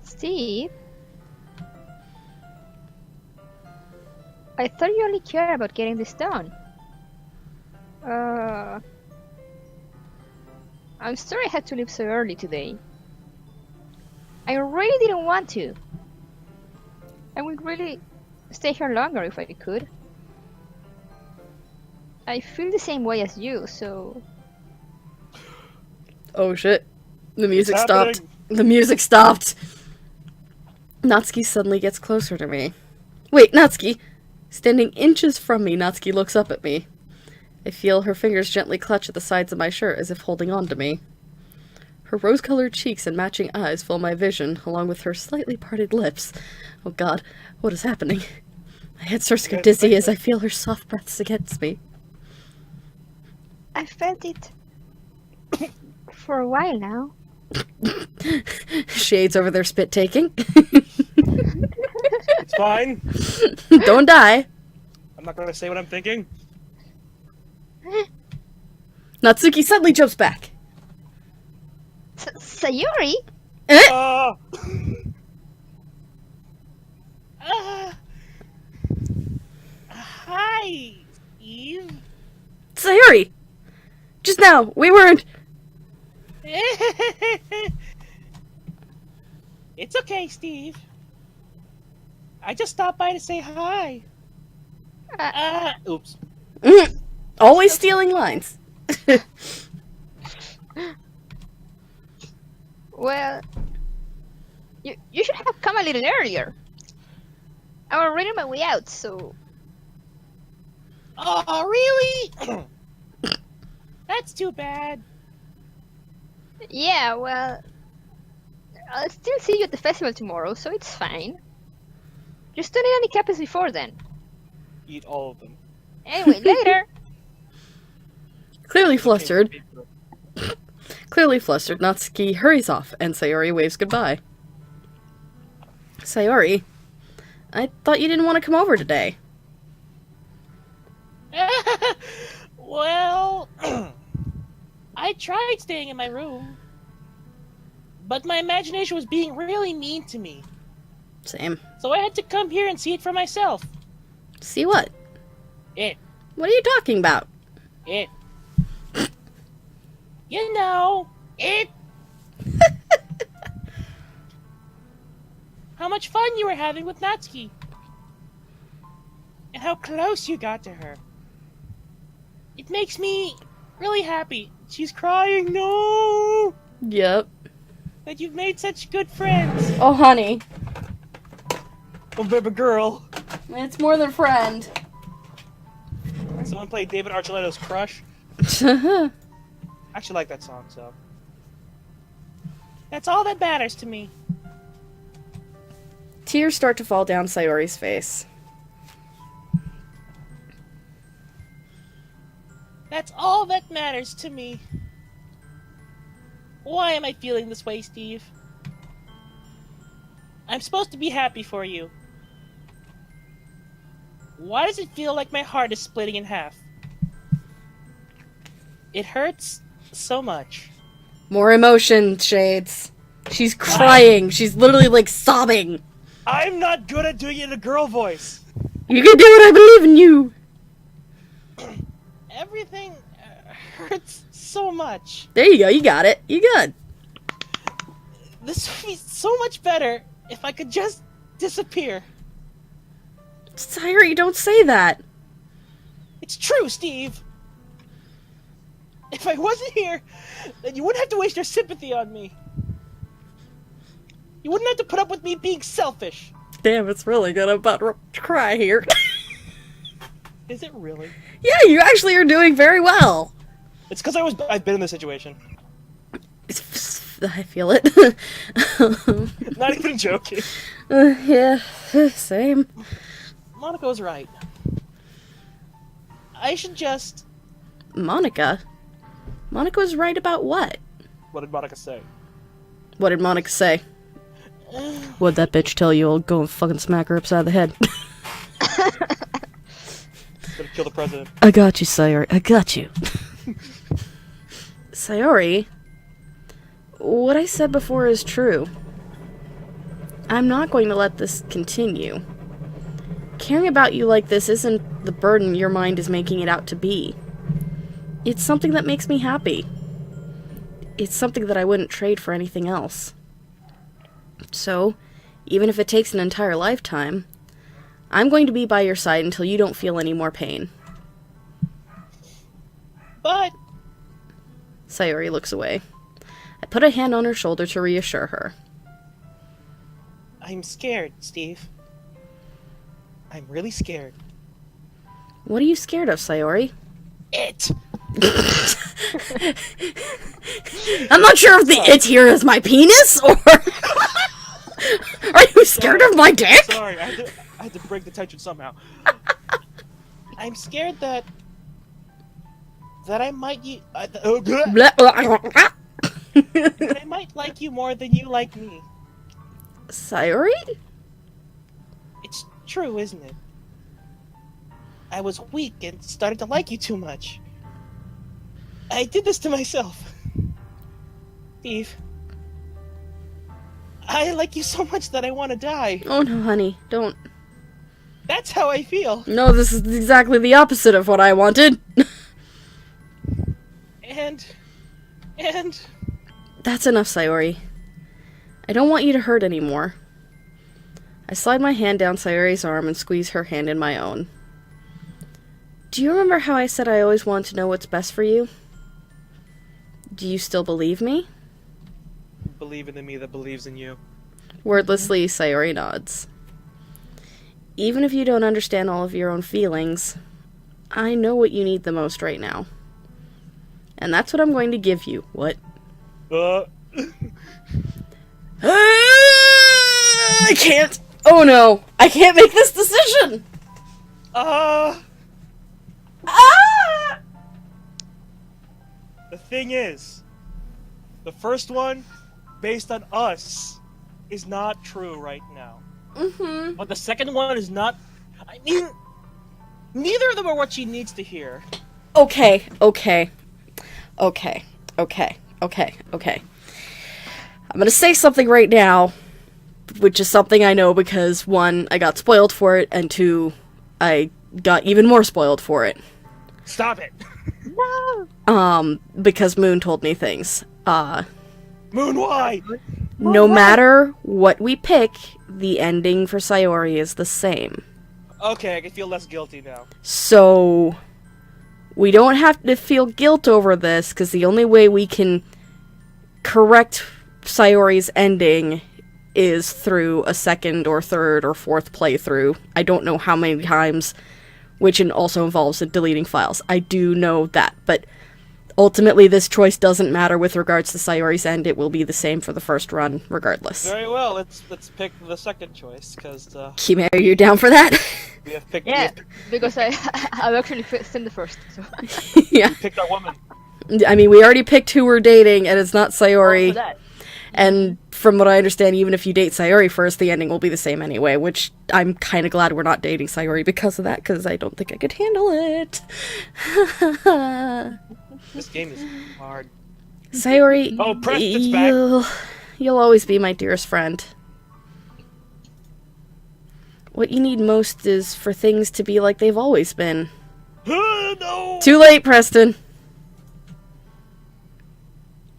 Steve? I thought you only cared about getting this done. I'm sorry I had to leave so early today. I really didn't want to. I would really stay here longer if I could. I feel the same way as you, so... Oh shit. The music It's stopped. happening. The music stopped. Natsuki suddenly gets closer to me. Wait, Natsuki! Standing inches from me, Natsuki looks up at me. I feel her fingers gently clutch at the sides of my shirt as if holding on to me. Her rose-colored cheeks and matching eyes fill my vision, along with her slightly parted lips. Oh god, what is happening? My head starts to go dizzy as I feel her soft breaths against me. I felt it for a while now. Shades over their spit-taking. It's fine. Don't die. I'm not gonna say what I'm thinking. Natsuki suddenly jumps back. Sayuri? Uh, uh, hi, Eve. Sayuri! Just now, we weren't... It's okay, Steve. I just stopped by to say hi. Oops. Always stealing lines. Well, you should have come a little earlier. I was reading my way out, so... Oh, really? That's too bad. Yeah, well... I'll still see you at the festival tomorrow, so it's fine. Just don't eat any cappies before then. Eat all of them. Anyway, later! Clearly flustered, Natsuki hurries off, and Sayori waves goodbye. Sayori, I thought you didn't want to come over today. Well, I tried staying in my room, but my imagination was being really mean to me. Same. So I had to come here and see it for myself. See what? It. What are you talking about? It. You know, it. How much fun you were having with Natsuki. And how close you got to her. It makes me really happy. She's crying, no! Yep. That you've made such good friends. Oh, honey. Oh, baby girl. It's more than friend. Someone played David Archuleto's Crush. I actually like that song, so. That's all that matters to me. Tears start to fall down Sayori's face. That's all that matters to me. Why am I feeling this way, Steve? I'm supposed to be happy for you. Why does it feel like my heart is splitting in half? It hurts so much. More emotion, Shades. She's crying. She's literally, like, sobbing. I'm not good at doing it in a girl voice. You can do it, I believe in you. Everything hurts so much. There you go, you got it. You good. This would be so much better if I could just disappear. Sayori, don't say that. It's true, Steve. If I wasn't here, then you wouldn't have to waste your sympathy on me. You wouldn't have to put up with me being selfish. Damn, it's really gonna about to cry here. Is it really? Yeah, you actually are doing very well. It's because I've been in this situation. I feel it. Not even joking. Yeah, same. Monica's right. I should just... Monica? Monica was right about what? What did Monica say? What did Monica say? What'd that bitch tell you? I'll go and fucking smack her upside the head. Gonna kill the president. I got you, Sayori. I got you. Sayori, what I said before is true. I'm not going to let this continue. Caring about you like this isn't the burden your mind is making it out to be. It's something that makes me happy. It's something that I wouldn't trade for anything else. So, even if it takes an entire lifetime, I'm going to be by your side until you don't feel any more pain. But... Sayori looks away. I put a hand on her shoulder to reassure her. I'm scared, Steve. I'm really scared. What are you scared of, Sayori? It! I'm not sure if the it here is my penis, or... Are you scared of my dick? Sorry, I had to break the tension somehow. I'm scared that I might that I might like you more than you like me. Sayori? It's true, isn't it? I was weak and started to like you too much. I did this to myself. Steve. I like you so much that I want to die. Oh no, honey, don't. That's how I feel. No, this is exactly the opposite of what I wanted. And... That's enough, Sayori. I don't want you to hurt anymore. I slide my hand down Sayori's arm and squeeze her hand in my own. Do you remember how I said I always wanted to know what's best for you? Do you still believe me? Believe in the me that believes in you. Wordlessly, Sayori nods. Even if you don't understand all of your own feelings, I know what you need the most right now. And that's what I'm going to give you. What? I can't. Oh no. I can't make this decision. The thing is, the first one, based on us, is not true right now. Mm-hmm. But the second one is not... I mean, neither of them are what she needs to hear. Okay. I'm gonna say something right now, which is something I know because, one, I got spoiled for it, and two, I got even more spoiled for it. Stop it! No. Because Moon told me things. Moon, why? No matter what we pick, the ending for Sayori is the same. Okay, I can feel less guilty now. So, we don't have to feel guilt over this, because the only way we can correct Sayori's ending is through a second or third or fourth playthrough. I don't know how many times, which also involves deleting files. I do know that, but ultimately this choice doesn't matter with regards to Sayori's end. It will be the same for the first run, regardless. Very well, let's pick the second choice, because Kime, are you down for that? we have picked... Yeah, because I've actually seen the first. So. Yeah. We picked our woman. I mean, we already picked who we're dating, and it's not Sayori. For that. And from what I understand, even if you date Sayori first, the ending will be the same anyway, which I'm kind of glad we're not dating Sayori because of that, because I don't think I could handle it. This game is hard. Sayori, Oh, Preston's back. you'll always be my dearest friend. What you need most is for things to be like they've always been. No! Too late, Preston.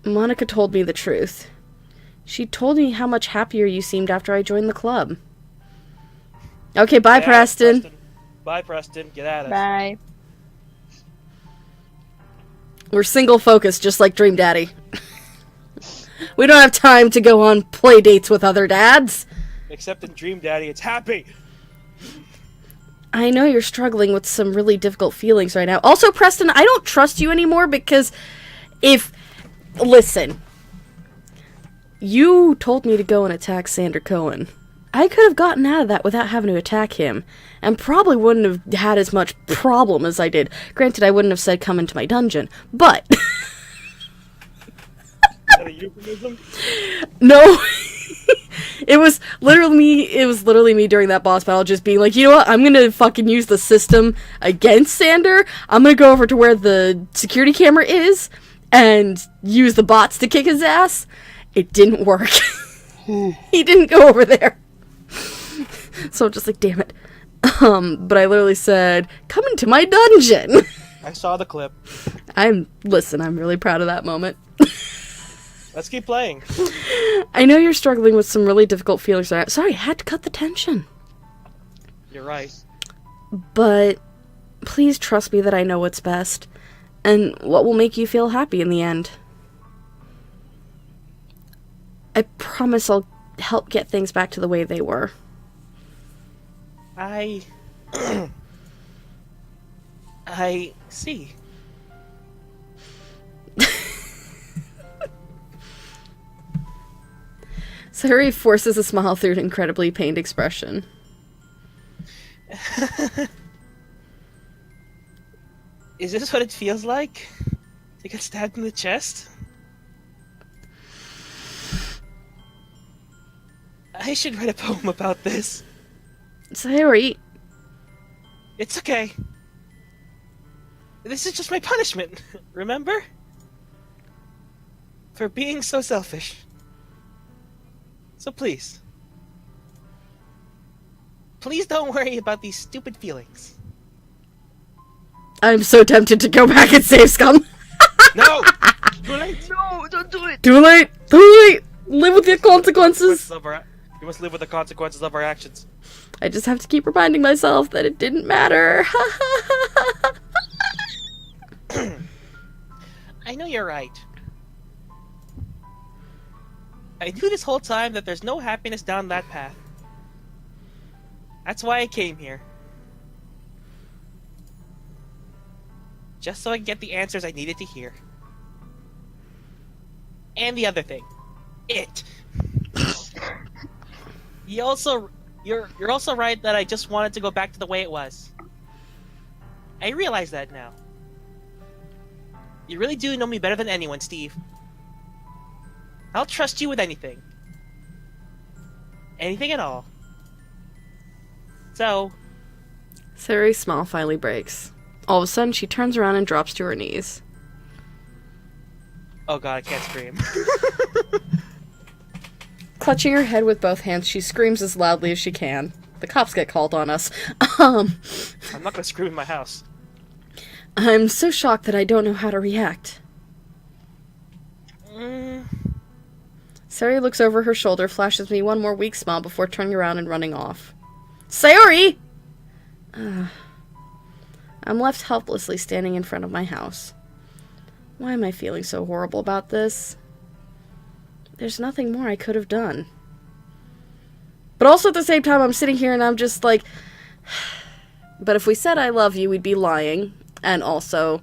Monica told me the truth. She told me how much happier you seemed after I joined the club. Okay, bye, Get at us, Preston. Bye, Preston. Get at us. Bye. We're single-focused, just like Dream Daddy. We don't have time to go on play dates with other dads. Except in Dream Daddy, it's happy. I know you're struggling with some really difficult feelings right now. Also, Preston, I don't trust you anymore because listen. You told me to go and attack Sander Cohen. I could have gotten out of that without having to attack him, and probably wouldn't have had as much problem as I did. Granted, I wouldn't have said come into my dungeon, but... Is that a euphemism? No. It was literally me during that boss battle just being like, you know what, I'm gonna fucking use the system against Sander. I'm gonna go over to where the security camera is and use the bots to kick his ass. It didn't work. He didn't go over there. So I'm just like, damn it. But I literally said, come into my dungeon. I saw the clip. I'm really proud of that moment. Let's keep playing. I know you're struggling with some really difficult feelings. Sorry, I had to cut the tension. You're right. But please trust me that I know what's best and what will make you feel happy in the end. I promise I'll help get things back to the way they were. I see. Sayori forces a smile through an incredibly pained expression. Is this what it feels like? To get stabbed in the chest? I should write a poem about this. Sayori... It's okay. This is just my punishment, remember? for being so selfish. So please don't worry about these stupid feelings. I'm so tempted to go back and save Scum. No! Too late! No, don't do it. Too late! Too late! Live with the consequences! We must live with the consequences of our actions. I just have to keep reminding myself that it didn't matter. I know you're right. I knew this whole time that there's no happiness down that path. That's why I came here. Just so I can get the answers I needed to hear. And the other thing. It. You're also right that I just wanted to go back to the way it was. I realize that now. You really do know me better than anyone, Steve. I'll trust you with anything. Anything at all. So... Sayori's smile finally breaks. All of a sudden, she turns around and drops to her knees. Oh god, I can't scream. Clutching her head with both hands, she screams as loudly as she can. The cops get called on us. I'm not gonna scream in my house. I'm so shocked that I don't know how to react. Sayori looks over her shoulder, flashes me one more weak smile before turning around and running off. Sayori! I'm left helplessly standing in front of my house. Why am I feeling so horrible about this? There's nothing more I could have done. But also at the same time, I'm sitting here and I'm just like... But if we said I love you, we'd be lying. And also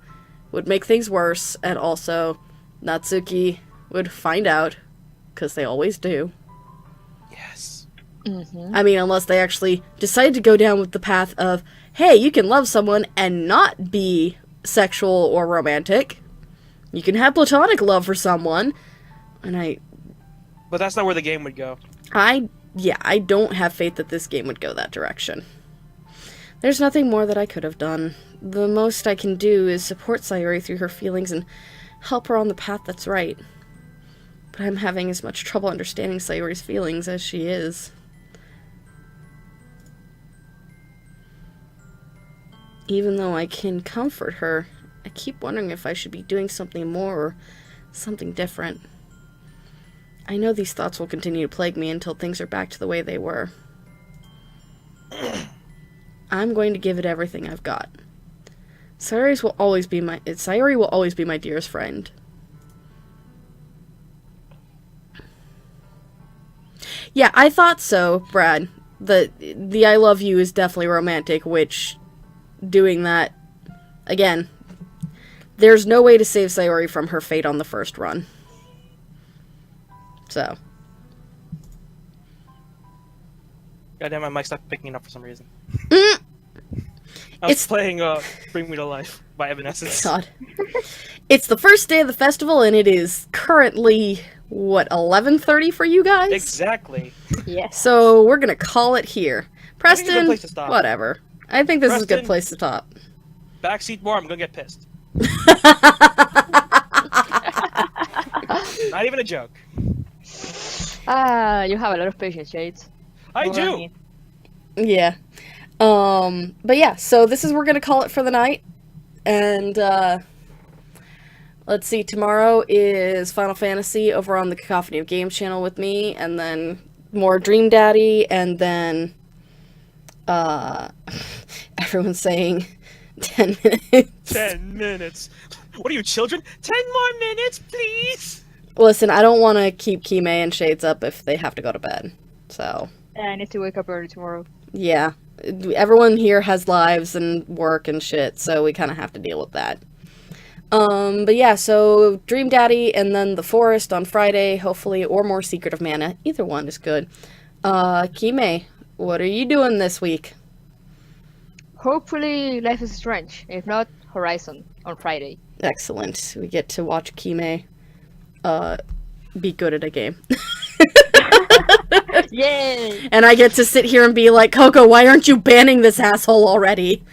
would make things worse. And also, Natsuki would find out. Because they always do. Yes. Mm-hmm. I mean, unless they actually decide to go down with the path of, hey, you can love someone and not be sexual or romantic. You can have platonic love for someone. And But that's not where the game would go. I don't have faith that this game would go that direction. There's nothing more that I could have done. The most I can do is support Sayori through her feelings and help her on the path that's right. But I'm having as much trouble understanding Sayori's feelings as she is. Even though I can comfort her, I keep wondering if I should be doing something more or something different. I know these thoughts will continue to plague me until things are back to the way they were. I'm going to give it everything I've got. Sayori will always be my dearest friend. Yeah, I thought so, Brad. The I love you is definitely romantic, which doing that again, there's no way to save Sayori from her fate on the first run. So. Goddamn, my mic stopped picking it up for some reason. Mm. I was playing Bring Me to Life by Evanescence. God. It's the first day of the festival, and it is currently, 11:30 for you guys? Exactly. Yes. So we're gonna call it here. Preston, I think it's a good place to stop. Whatever. I think this is a good Preston, place to stop. Backseat more, I'm gonna get pissed. Not even a joke. You have a lot of patience, Shades. I More than do! me. Yeah. But yeah, so this is we're gonna call it for the night. And, let's see, tomorrow is Final Fantasy over on the Cacophony of Games channel with me, and then more Dream Daddy, and then, everyone's saying 10 minutes. 10 minutes. What are you, children? 10 more minutes, please! Listen, I don't want to keep Kime and Shades up if they have to go to bed, so... I need to wake up early tomorrow. Yeah. Everyone here has lives and work and shit, so we kind of have to deal with that. But yeah, so Dream Daddy and then The Forest on Friday, hopefully, or more Secret of Mana. Either one is good. Kime, what are you doing this week? Hopefully, Life is Strange. If not, Horizon on Friday. Excellent. We get to watch Kime, be good at a game. Yay! And I get to sit here and be like, Coco, why aren't you banning this asshole already?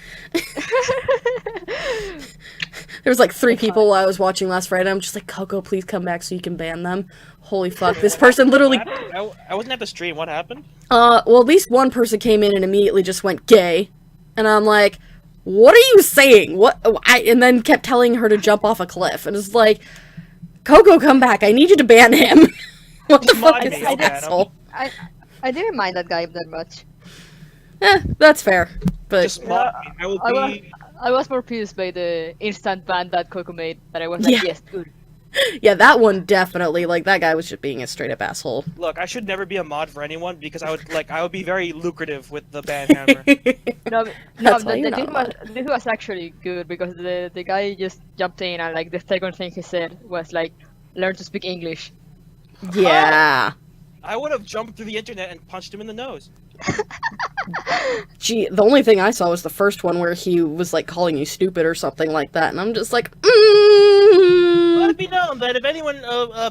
There was like 3 people I was watching last Friday. I'm just like, Coco, please come back so you can ban them. Holy fuck. This person literally... I wasn't at the stream. What happened? Well, at least one person came in and immediately just went gay. And I'm like, what are you saying? And then kept telling her to jump off a cliff. And it's like, Coco, come back. I need you to ban him. What the fuck is this asshole? I didn't mind that guy that much. That's fair. But Just mod me. I will be... I was more pleased by the instant ban that Coco made, that I was like, yes, good. yeah, that one definitely, like, that guy was just being a straight up asshole. Look, I should never be a mod for anyone because I would be very lucrative with the ban hammer. This was actually good because the guy just jumped in and like the second thing he said was like, learn to speak English. Yeah. I would have jumped through the internet and punched him in the nose. Gee, the only thing I saw was the first one where he was like calling you stupid or something like that, and I'm just like, Let it be known that if anyone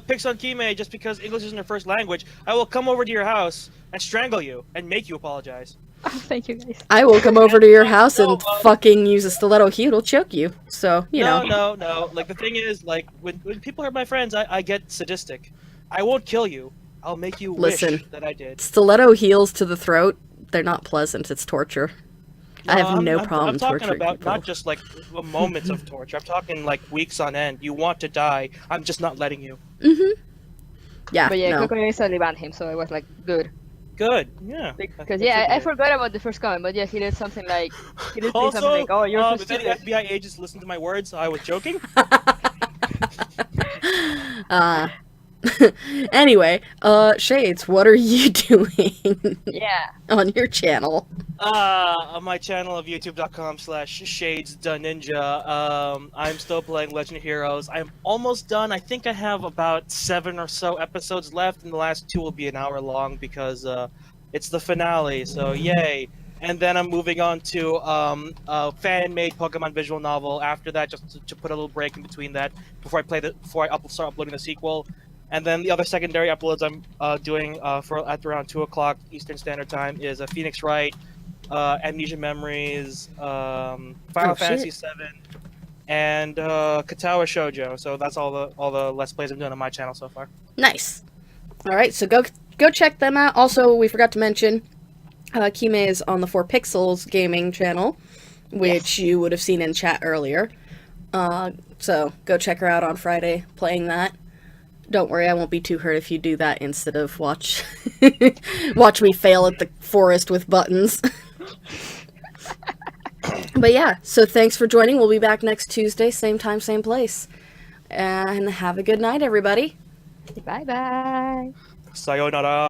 picks on Kime just because English isn't her first language, I will come over to your house and strangle you and make you apologize. Oh, thank you guys. I will come over to your house and fucking use a stiletto heel to choke you. So, you know. No. Like, the thing is, like, when people hurt my friends, I get sadistic. I won't kill you. I'll make you wish that I did. Stiletto heels to the throat, they're not pleasant. It's torture. I have no problem torturing people. I'm talking about not just, like, moments of torture. I'm talking, like, weeks on end. You want to die. I'm just not letting you. Mm-hmm. Yeah, but yeah, Coco instantly banned him, so I was like, good. Good, yeah. Because, yeah, I forgot about the first comment, but yeah, he did something like... He did also, something like, oh, you're so if any stupid. FBI agents listen to my words, I was joking. Anyway, Shades, what are you doing on your channel? On my channel of youtube.com/shadestheninja, I'm still playing Legend of Heroes. I'm almost done. I think I have about 7 or so episodes left, and the last 2 will be an hour long because it's the finale, so yay. And then I'm moving on to a fan-made Pokemon visual novel after that, just to put a little break in between that before I start uploading the sequel. And then the other secondary uploads I'm doing at around 2 o'clock Eastern Standard Time is a Phoenix Wright, Amnesia Memories, Final Fantasy VII, and Katawa Shoujo. So that's all the Let's Plays I'm doing on my channel so far. Nice. All right, so go check them out. Also, we forgot to mention, Kime is on the 4 Pixels gaming channel, which you would have seen in chat earlier. So go check her out on Friday playing that. Don't worry, I won't be too hurt if you do that instead of watch me fail at the forest with buttons. But yeah, so thanks for joining. We'll be back next Tuesday, same time, same place. And have a good night, everybody. Bye-bye. Sayonara.